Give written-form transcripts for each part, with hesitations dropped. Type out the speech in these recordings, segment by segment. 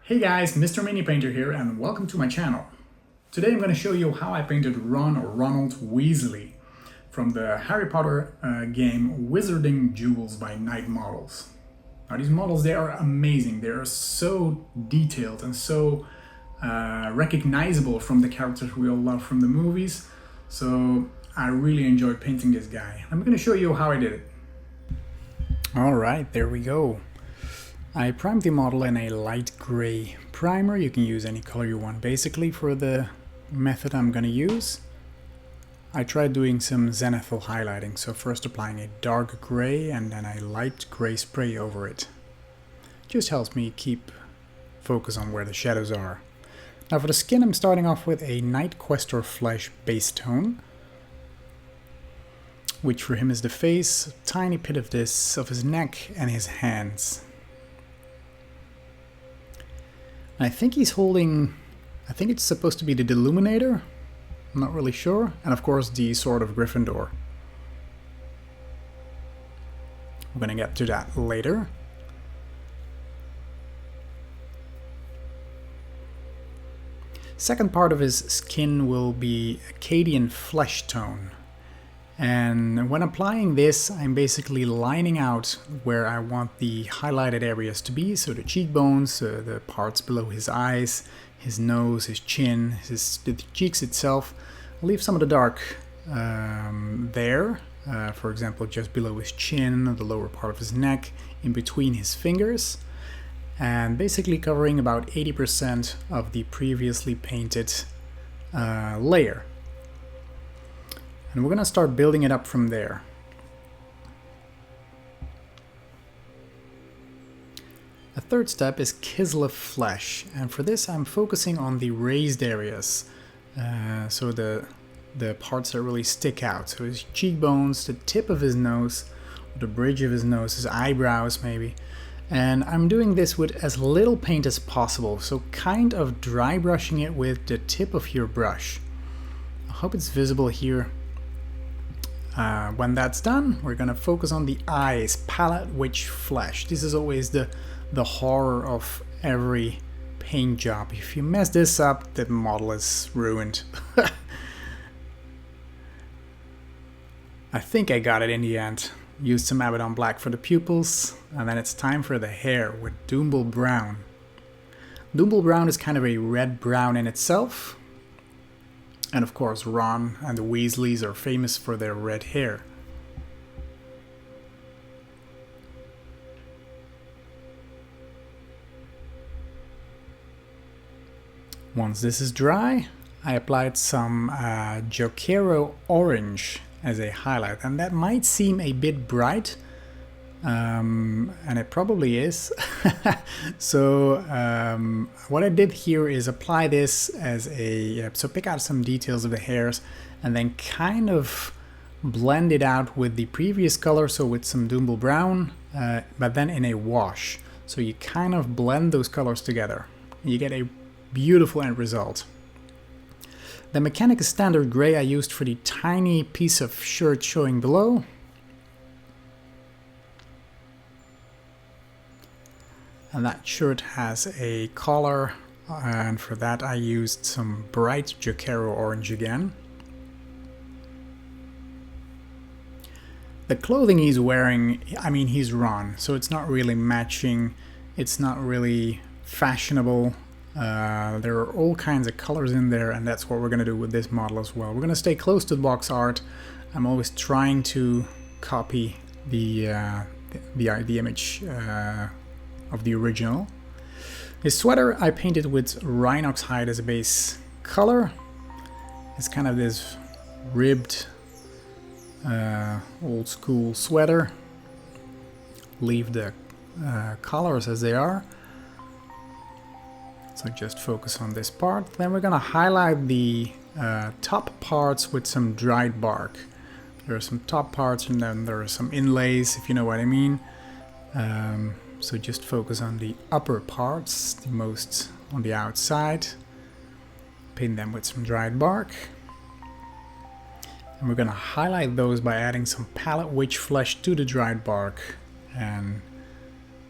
Hey guys, Mr. Mini Painter here and welcome to my channel. Today I'm going to show you how I painted Ron or Ronald Weasley from the Harry Potter game Wizarding Duels by Night Models. Now these models, they are amazing. They are so detailed and so recognizable from the characters we all love from the movies. So I really enjoyed painting this guy. I'm going to show you how I did it. Alright, there we go. I primed the model in a light gray primer. You can use any color you want basically for the method I'm going to use. I tried doing some zenithal highlighting, so first applying a dark gray and then a light gray spray over it. Just helps me keep focus on where the shadows are. Now for the skin I'm starting off with a Night Questor Flesh base tone, which for him is the face, a tiny bit of this of his neck and his hands. I think he's holding, I think it's supposed to be the deluminator, I'm not really sure, and of course the Sword of Griffondor. We're gonna get to that later. Second part of his skin will be Acadian flesh tone. And when applying this, I'm basically lining out where I want the highlighted areas to be. So the cheekbones, the parts below his eyes, his nose, his chin, the cheeks itself. I'll leave some of the dark there. For example, just below his chin, the lower part of his neck, in between his fingers. And basically covering about 80% of the previously painted layer. And we're going to start building it up from there. A third step is Kislev flesh, and for this I'm focusing on the raised areas, so the parts that really stick out. So his cheekbones, the tip of his nose, the bridge of his nose, his eyebrows maybe. And I'm doing this with as little paint as possible, so kind of dry brushing it with the tip of your brush. I hope it's visible here. When that's done, we're gonna focus on the eyes, palette, witch, flesh. This is always the horror of every paint job. If you mess this up, the model is ruined. I think I got it in the end. Used some Abaddon black for the pupils, and then it's time for the hair with Doomble brown. Doomble brown is kind of a red brown in itself. And of course Ron and the Weasleys are famous for their red hair. Once this is dry, I applied some Jokero orange as a highlight, and that might seem a bit bright, and it probably is. So what I did here is apply this as a, so pick out some details of the hairs and then kind of blend it out with the previous color, so with some Doomble brown, but then in a wash. So you kind of blend those colors together. You get a beautiful end result. The Mechanicus Standard Gray I used for the tiny piece of shirt showing below. And that shirt has a collar, and for that I used some bright Jokero orange again. The clothing he's wearing, I mean, he's Ron, so it's not really matching, it's not really fashionable. There are all kinds of colors in there, and that's what we're going to do with this model as well. We're going to stay close to the box art. I'm always trying to copy the image of the original. His sweater I painted with Rhinox hide as a base color. It's kind of this ribbed old school sweater. Leave the colors as they are. So just focus on this part. Then we're gonna highlight the top parts with some dried bark. There are some top parts and then there are some inlays, if you know what I mean. So just focus on the upper parts, the most on the outside. Paint them with some dried bark. And we're gonna highlight those by adding some palette witch flesh to the dried bark and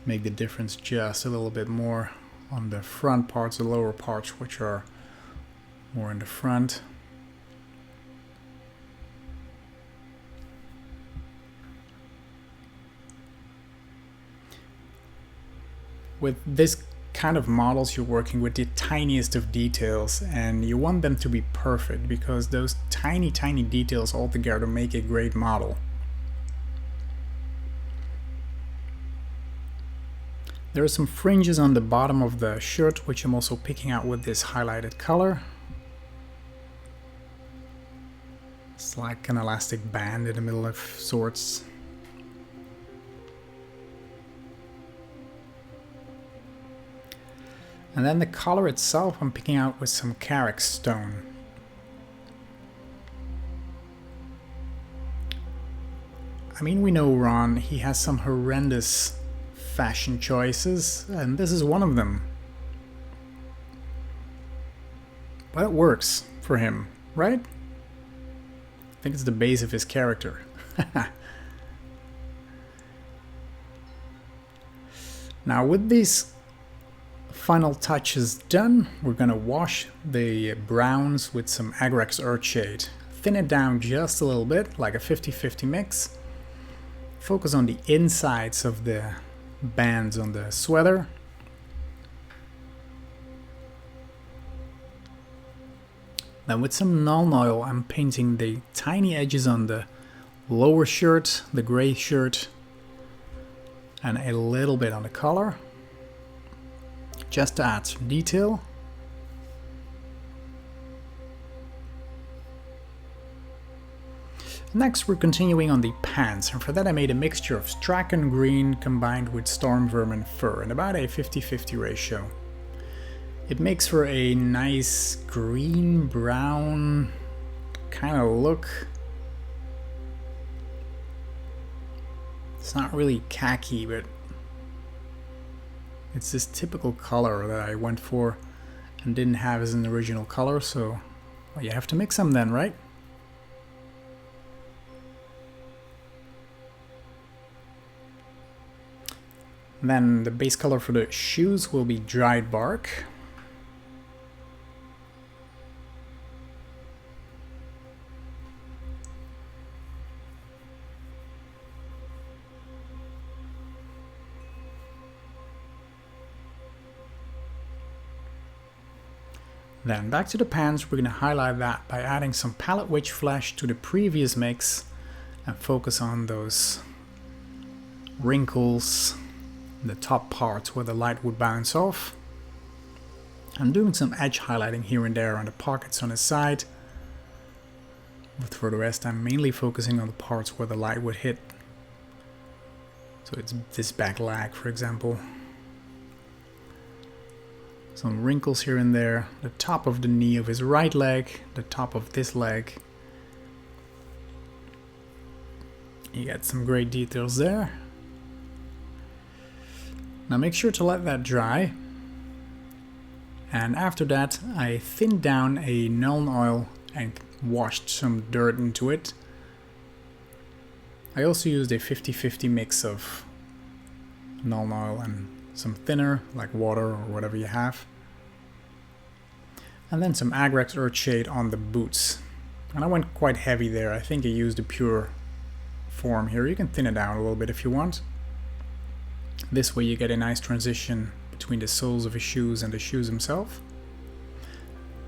make the difference just a little bit more on the front parts, the lower parts, which are more in the front. With this kind of models, you're working with the tiniest of details, and you want them to be perfect because those tiny details altogether make a great model. There are some fringes on the bottom of the shirt, which I'm also picking out with this highlighted color. It's like an elastic band in the middle of sorts. And then the collar itself I'm picking out with some Carex stone. I mean, we know Ron, he has some horrendous fashion choices, and this is one of them. But it works for him, right? I think it's the base of his character. Now with these final touches done, we're gonna wash the browns with some Agrex Earthshade. Thin it down just a little bit, like a 50-50 mix. Focus on the insides of the bands on the sweater. Then with some Nuln Oil, I'm painting the tiny edges on the lower shirt, the gray shirt, and a little bit on the collar, just to add some detail. Next we're continuing on the pants, and for that I made a mixture of Strachan green combined with storm vermin fur in about a 50-50 ratio. It makes for a nice green-brown kind of look. It's not really khaki, but it's this typical color that I went for and didn't have as an original color, so well, you have to mix them then, right? Then the base color for the shoes will be dried bark. Then back to the pants, we're going to highlight that by adding some palette witch flesh to the previous mix and focus on those wrinkles, the top parts where the light would bounce off. I'm doing some edge highlighting here and there on the pockets on the side, but for the rest I'm mainly focusing on the parts where the light would hit. So it's this back leg, for example. Some wrinkles here and there, the top of the knee of his right leg, the top of this leg. You get some great details there. Now make sure to let that dry, and after that I thinned down a Nuln Oil and washed some dirt into it. I also used a 50-50 mix of Nuln Oil and some thinner like water or whatever you have, and then some Agrex Earthshade on the boots, and I went quite heavy there. I think I used the pure form here. You can thin it down a little bit if you want. This way you get a nice transition between the soles of his shoes and the shoes himself.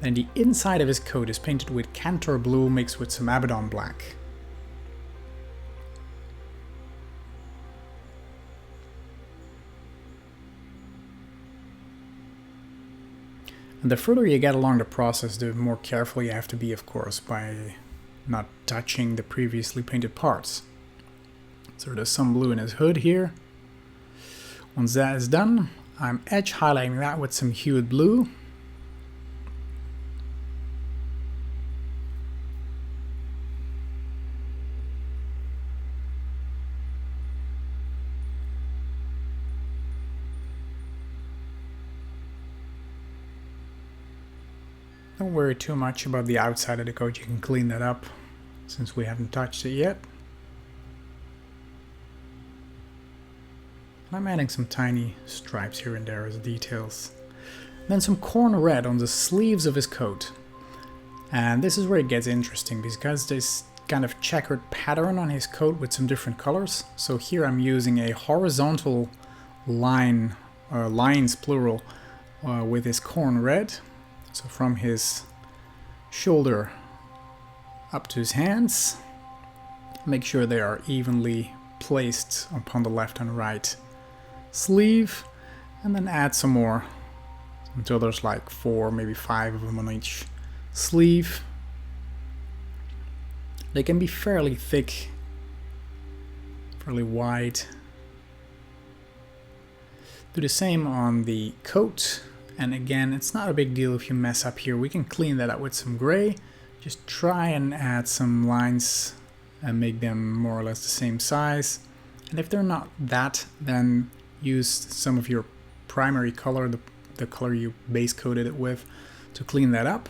And the inside of his coat is painted with Cantor Blue mixed with some Abaddon Black. And the further you get along the process, the more careful you have to be, of course, by not touching the previously painted parts. So there's some blue in his hood here. Once that is done, I'm edge highlighting that with some hued blue. Don't worry too much about the outside of the coat, you can clean that up since we haven't touched it yet. I'm adding some tiny stripes here and there as details. Then some corn red on the sleeves of his coat. And this is where it gets interesting, because there's kind of checkered pattern on his coat with some different colors. So here I'm using a horizontal line, lines plural, with his corn red. So from his shoulder up to his hands, make sure they are evenly placed upon the left and right sleeve, and then add some more until there's like 4, maybe 5 of them on each sleeve. They can be fairly thick, fairly wide. Do the same on the coat, and again, it's not a big deal if you mess up here. We can clean that up with some gray. Just try and add some lines and make them more or less the same size. And if they're not that, then use some of your primary color, the color you base coated it with, to clean that up.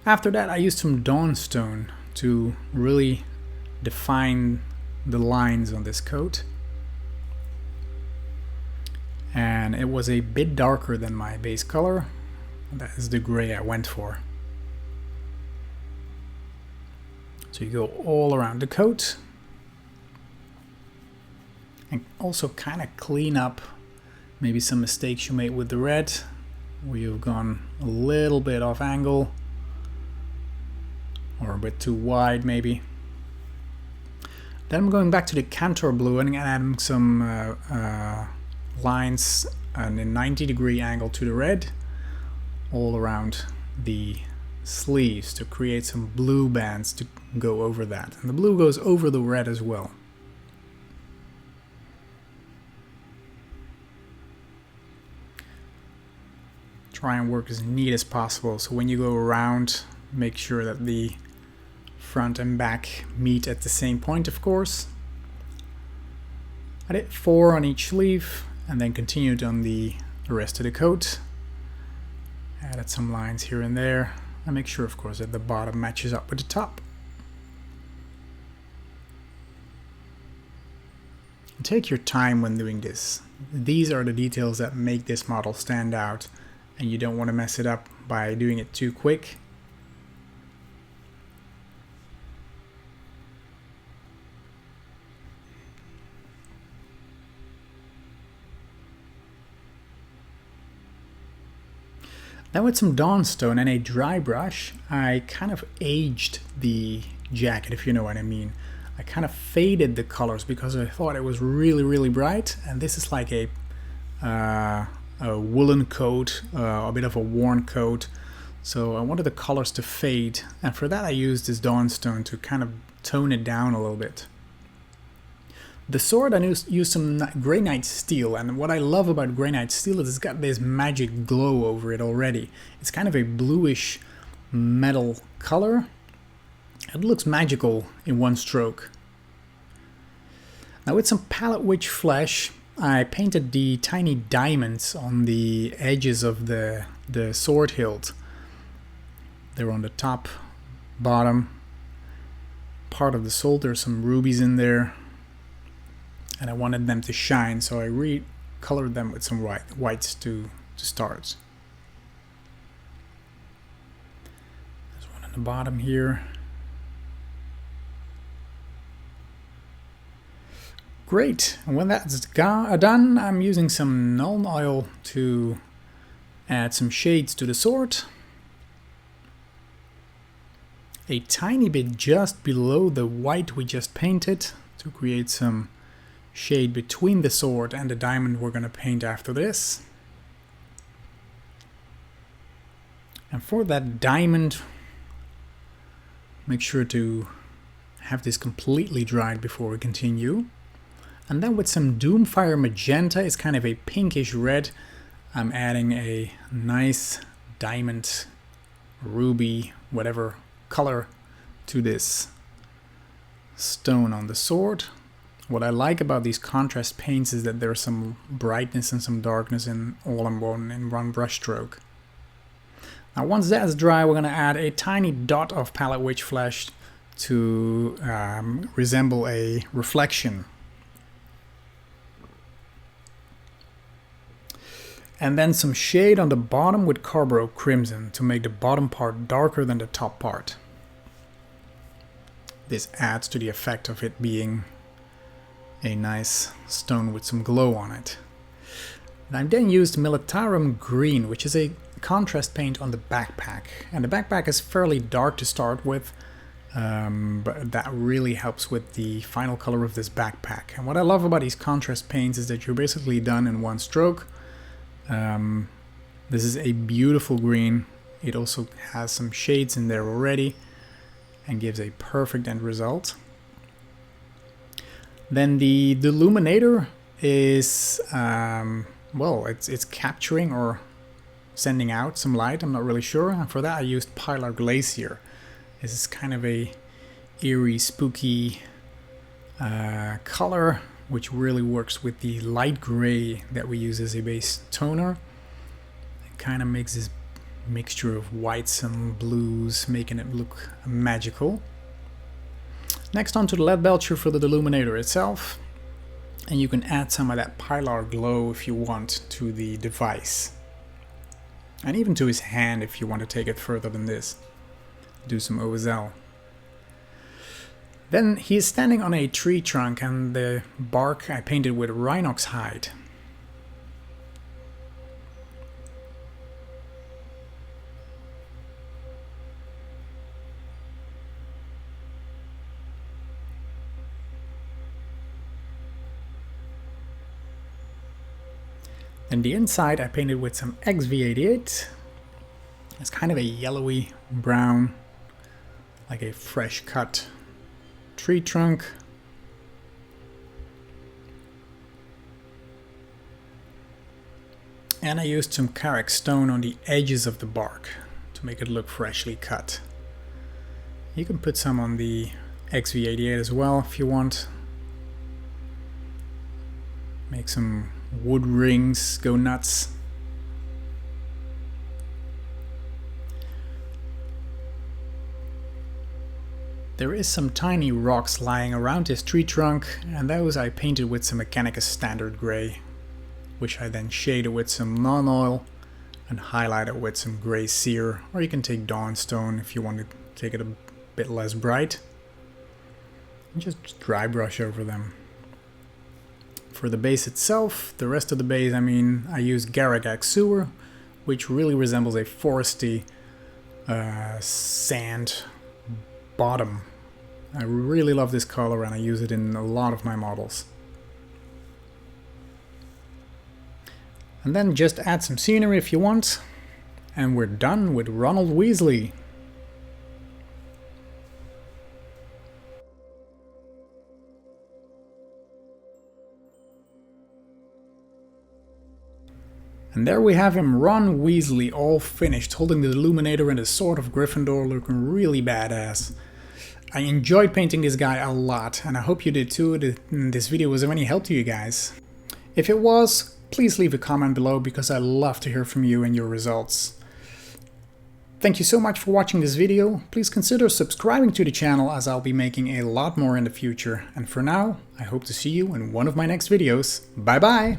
After that, I used some Dawnstone to really define the lines on this coat. And it was a bit darker than my base color. That is the gray I went for. So you go all around the coat. And also kind of clean up maybe some mistakes you made with the red, where you've gone a little bit off angle or a bit too wide maybe. Then I'm going back to the Cantor blue and adding some lines and a 90-degree angle to the red all around the sleeves to create some blue bands to go over that. And the blue goes over the red as well. Try and work as neat as possible, so when you go around, make sure that the front and back meet at the same point, of course. I did 4 on each sleeve and then continued on the rest of the coat. Added some lines here and there, and make sure, of course, that the bottom matches up with the top. And take your time when doing this. These are the details that make this model stand out, and you don't want to mess it up by doing it too quick. Then with some Dawnstone and a dry brush, I kind of aged the jacket, if you know what I mean. I kind of faded the colors because I thought it was really bright, and this is like a woolen coat, a bit of a worn coat. So I wanted the colors to fade, and for that I used this Dawnstone to kind of tone it down a little bit. The sword, I used some Grey Knight Steel, and what I love about Grey Knight Steel is it's got this magic glow over it already. It's kind of a bluish metal color. It looks magical in one stroke. Now with some Palette Witch Flesh, I painted the tiny diamonds on the edges of the sword hilt. They're on the top, bottom, part of the sword. There's some rubies in there. And I wanted them to shine, so I recolored them with some whites to start. There's one on the bottom here. Great, and when that's done, I'm using some Nuln Oil to add some shades to the sword. A tiny bit just below the white we just painted to create some shade between the sword and the diamond we're going to paint after this. And for that diamond, make sure to have this completely dried before we continue. And then with some Doomfire Magenta, it's kind of a pinkish red, I'm adding a nice diamond, ruby, whatever color to this stone on the sword. What I like about these contrast paints is that there's some brightness and some darkness in all in one brush stroke. Now once that's dry, we're going to add a tiny dot of Palette Witch Flesh to resemble a reflection. And then some shade on the bottom with Carbro Crimson to make the bottom part darker than the top part. This adds to the effect of it being a nice stone with some glow on it. And I then used Militarum Green, which is a contrast paint on the backpack. And the backpack is fairly dark to start with, but that really helps with the final color of this backpack. And what I love about these contrast paints is that you're basically done in one stroke. This is a beautiful green. It also has some shades in there already and gives a perfect end result. Then the deluminator is, well, it's capturing or sending out some light, I'm not really sure. And for that I used Pilar Glacier. This is kind of a eerie, spooky color, which really works with the light gray that we use as a base toner. It kind of makes this mixture of whites and blues, making it look magical. Next on to the lead belcher for the deluminator itself. And you can add some of that Pilar glow if you want to the device. And even to his hand if you want to take it further than this. Do some OSL. Then he is standing on a tree trunk and the bark I painted with rhinox hide. And the inside I painted with some XV88. It's kind of a yellowy brown, like a fresh cut tree trunk. And I used some Karak stone on the edges of the bark to make it look freshly cut. You can put some on the XV88 as well if you want. Make some wood rings go nuts. There is some tiny rocks lying around this tree trunk, and those I painted with some Mechanicus Standard Grey, which I then shaded with some non-oil and highlighted with some grey cere, or you can take Dawnstone if you want to take it a bit less bright. And just dry brush over them. For the base itself, the rest of the base, I used Garagak Sewer, which really resembles a foresty sand bottom. I really love this color and I use it in a lot of my models. And then just add some scenery if you want. And we're done with Ronald Weasley. And there we have him, Ron Weasley, all finished, holding the Deluminator and the Sword of Gryffindor, looking really badass. I enjoyed painting this guy a lot, and I hope you did too. This video was of any help to you guys. If it was, please leave a comment below, because I love to hear from you and your results. Thank you so much for watching this video. Please consider subscribing to the channel, as I'll be making a lot more in the future. And for now, I hope to see you in one of my next videos. Bye bye!